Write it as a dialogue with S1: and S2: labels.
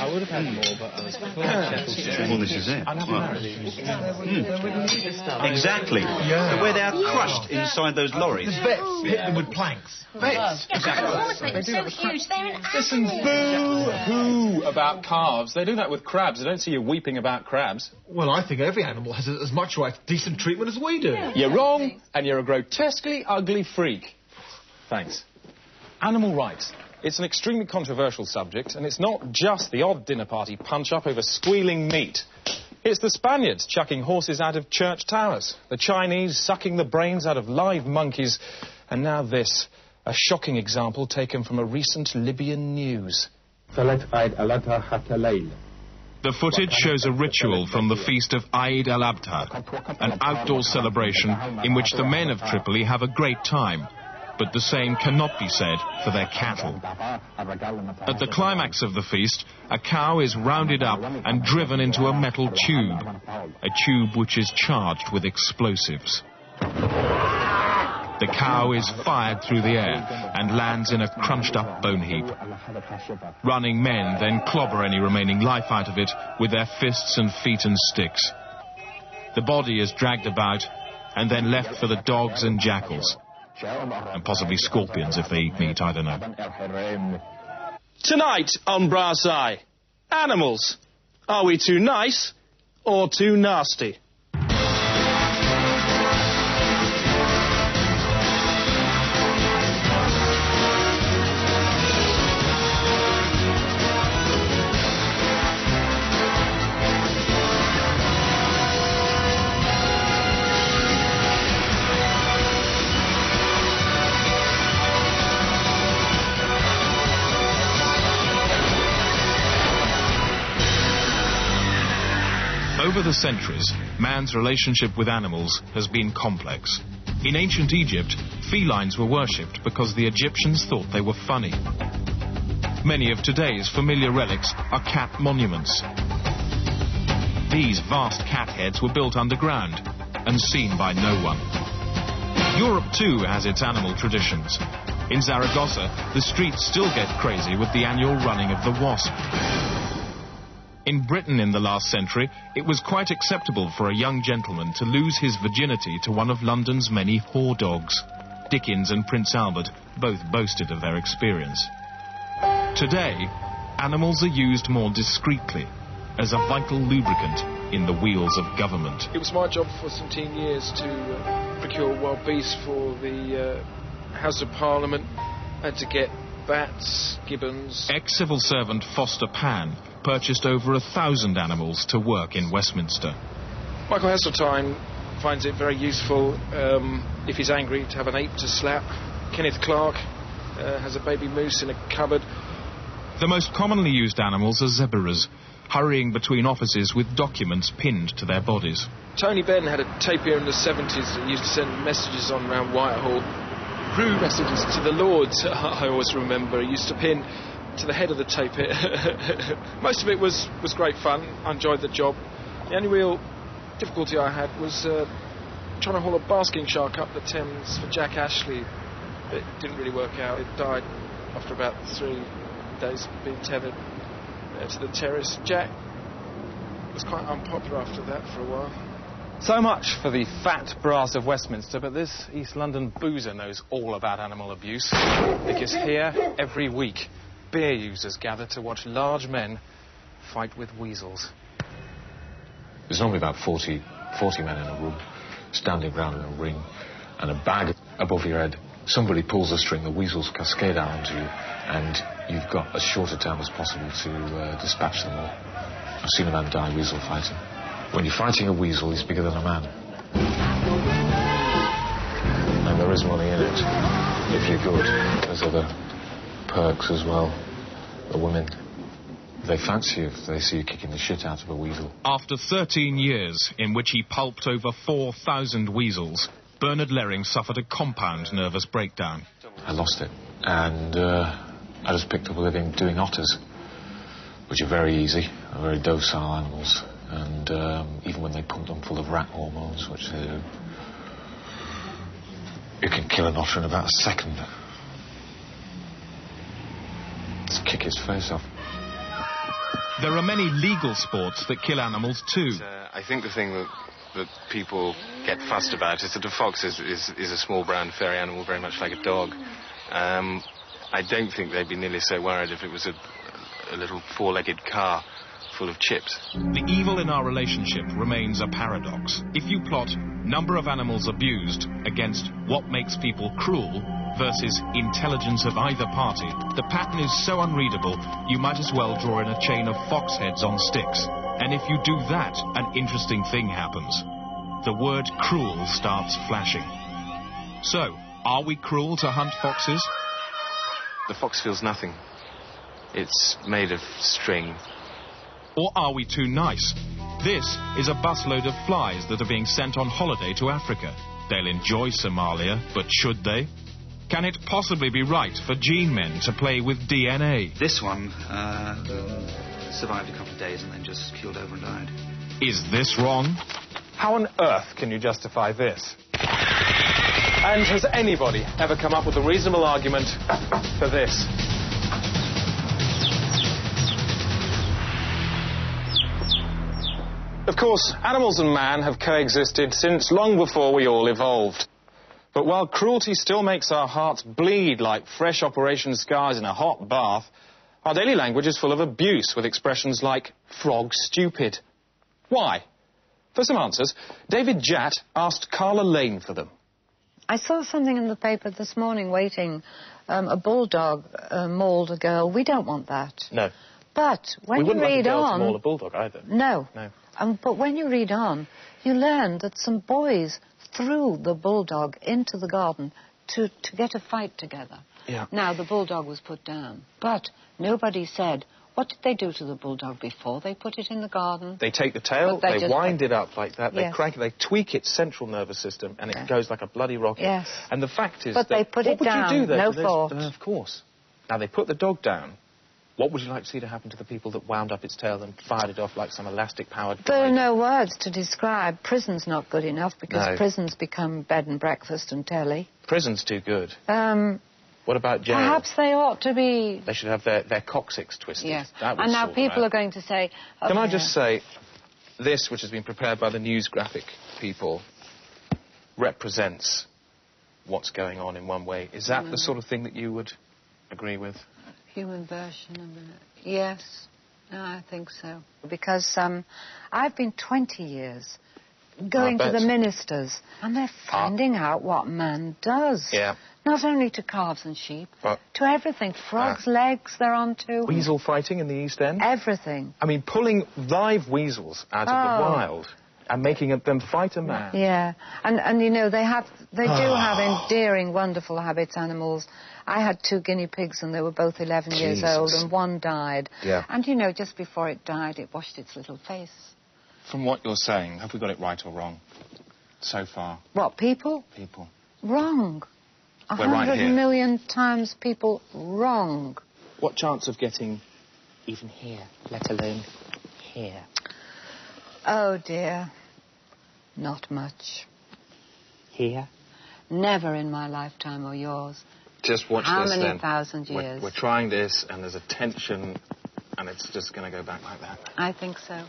S1: I would have had more, but I was
S2: Well, this is it. Exactly.
S3: Yeah.
S2: Where they are crushed inside those lorries.
S3: The vets hit them with planks.
S4: Vets? Exactly. They're so huge, they're an
S1: Listen, boo-hoo about calves. They do that with crabs. I don't see you weeping about crabs.
S3: Well, I think every animal has as much right to decent treatment as we do.
S1: You're wrong, and you're a grotesquely ugly freak. Thanks. Animal rights. It's an extremely controversial subject, and it's not just the odd dinner party punch-up over squealing meat. It's the Spaniards chucking horses out of church towers, the Chinese sucking the brains out of live monkeys, and now this, a shocking example taken from a recent Libyan news.
S5: The footage shows a ritual from the feast of Eid al-Adha, an outdoor celebration in which the men of Tripoli have a great time. But the same cannot be said for their cattle. At the climax of the feast, a cow is rounded up and driven into a metal tube, a tube which is charged with explosives. The cow is fired through the air and lands in a crunched-up bone heap. Running men then clobber any remaining life out of it with their fists and feet and sticks. The body is dragged about and then left for the dogs and jackals. And possibly scorpions if they eat meat, I don't know.
S6: Tonight on Brass Eye, animals. Are we too nice or too nasty?
S5: Over the centuries, man's relationship with animals has been complex. In ancient Egypt, felines were worshipped because the Egyptians thought they were funny. Many of today's familiar relics are cat monuments. These vast cat heads were built underground and seen by no one. Europe too has its animal traditions. In Zaragoza, the streets still get crazy with the annual running of the wasp. In Britain in the last century, it was quite acceptable for a young gentleman to lose his virginity to one of London's many whore dogs. Dickens and Prince Albert both boasted of their experience. Today, animals are used more discreetly, as a vital lubricant in the wheels of government.
S7: It was my job for 17 years to procure wild beasts for the House of Parliament and to get bats, gibbons.
S5: Ex-civil servant Foster Pan purchased over 1,000 animals to work in Westminster.
S7: Michael Heseltine finds it very useful, if he's angry, to have an ape to slap. Kenneth Clark has a baby moose in a cupboard.
S5: The most commonly used animals are zebras, hurrying between offices with documents pinned to their bodies.
S7: Tony Benn had a tapir in the 70s that used to send messages on around Whitehall. Crew messages to the Lords, I always remember. He used to pin to the head of the tapir. Most of it was great fun. I enjoyed the job. The only real difficulty I had was trying to haul a basking shark up the Thames for Jack Ashley. It didn't really work out. It died after about 3 days of being tethered to the terrace. Jack was quite unpopular after that for a while.
S1: So much for the fat brass of Westminster, but this East London boozer knows all about animal abuse, because here, every week, beer users gather to watch large men fight with weasels.
S8: There's normally about 40 men in a room, standing round in a ring, and a bag above your head. Somebody pulls a string, the weasels cascade out onto you, and you've got as short a time as possible to dispatch them all. I've seen a man die weasel fighting. When you're fighting a weasel, he's bigger than a man. And there is money in it, if you're good. There's other perks as well. The women, they fancy you if they see you kicking the shit out of a weasel.
S5: After 13 years in which he pulped over 4,000 weasels, Bernard Lering suffered a compound nervous breakdown.
S8: I lost it, and I just picked up a living doing otters, which are very easy, are very docile animals, and even when they pump them full of rat hormones, which they do, you can kill an otter in about a second. Just kick its face off.
S5: There are many legal sports that kill animals too.
S9: I think the thing that people get fussed about is that a fox is a small brown furry animal, very much like a dog. I don't think they'd be nearly so worried if it was a little four-legged car full of chips.
S5: The evil in our relationship remains a paradox. If you plot number of animals abused against what makes people cruel versus intelligence of either party, the pattern is so unreadable you might as well draw in a chain of fox heads on sticks. And if you do that, an interesting thing happens. The word cruel starts flashing. So, are we cruel to hunt foxes?
S9: The fox feels nothing. It's made of string.
S5: Or are we too nice? This is a busload of flies that are being sent on holiday to Africa. They'll enjoy Somalia, but should they? Can it possibly be right for gene men to play with DNA?
S2: This one survived a couple of days and then just keeled over and died.
S5: Is this wrong?
S1: How on earth can you justify this? And has anybody ever come up with a reasonable argument for this? Of course, animals and man have coexisted since long before we all evolved. But while cruelty still makes our hearts bleed like fresh operation scars in a hot bath, our daily language is full of abuse with expressions like frog stupid. Why? For some answers, David Jatt asked Carla Lane for them.
S10: I saw something in the paper this morning waiting. A bulldog mauled a girl. We don't want that.
S1: No.
S10: But when you read on...
S1: We wouldn't like a girl to maul a bulldog either.
S10: No.
S1: No.
S10: But when you read on, you learn that some boys threw the bulldog into the garden to get a fight together.
S1: Yeah.
S10: Now, the bulldog was put down. But nobody said, what did they do to the bulldog before they put it in the garden?
S1: They take the tail, they wind it up like that, they
S10: Yes.
S1: crank it, they tweak its central nervous system, and it goes like a bloody rocket.
S10: Yes.
S1: And the fact is
S10: But
S1: that...
S10: they put it down,
S1: what would you do there
S10: no
S1: to this?
S10: thought.
S1: Of course. Now, they put the dog down. What would you like to see to happen to the people that wound up its tail and fired it off like some elastic-powered...
S10: There are no words to describe. Prison's not good enough because
S1: No.
S10: prisons become bed and breakfast and telly.
S1: Prison's too good. What about jail?
S10: Perhaps they ought to be...
S1: They should have their coccyx twisted.
S10: Yes.
S1: That would
S10: And now
S1: sort
S10: people
S1: them
S10: are
S1: out.
S10: going to say... Oh,
S1: Can I
S10: yeah.
S1: just say, this, which has been prepared by the news graphic people, represents what's going on in one way. Is that the sort of thing that you would agree with?
S10: Human version of it. Yes. No, I think so. Because I've been 20 years going to the ministers, and they're finding out what man does.
S1: Yeah.
S10: Not only to calves and sheep,
S1: But
S10: to everything. Frogs' legs they're onto.
S1: weasel fighting in the East End?
S10: Everything.
S1: I mean, pulling live weasels out of the wild and making them fight a man.
S10: Yeah. And you know, they do have endearing, wonderful habits, animals. I had 2 guinea pigs, and they were both 11 years old, and one died.
S1: Yeah.
S10: And, you know, just before it died, it washed its little face.
S1: From what you're saying, have we got it right or wrong so far?
S10: What, people?
S1: People.
S10: Wrong.
S1: We're right
S10: 100
S1: here.
S10: million times people wrong.
S1: What chance of getting even here, let alone here?
S10: Oh, dear. Not much.
S1: Here?
S10: Never in my lifetime or yours.
S1: Just watch
S10: How
S1: this
S10: many
S1: then.
S10: thousand years?
S1: We're trying this, and there's a tension, and it's just going to go back like that.
S10: I think so.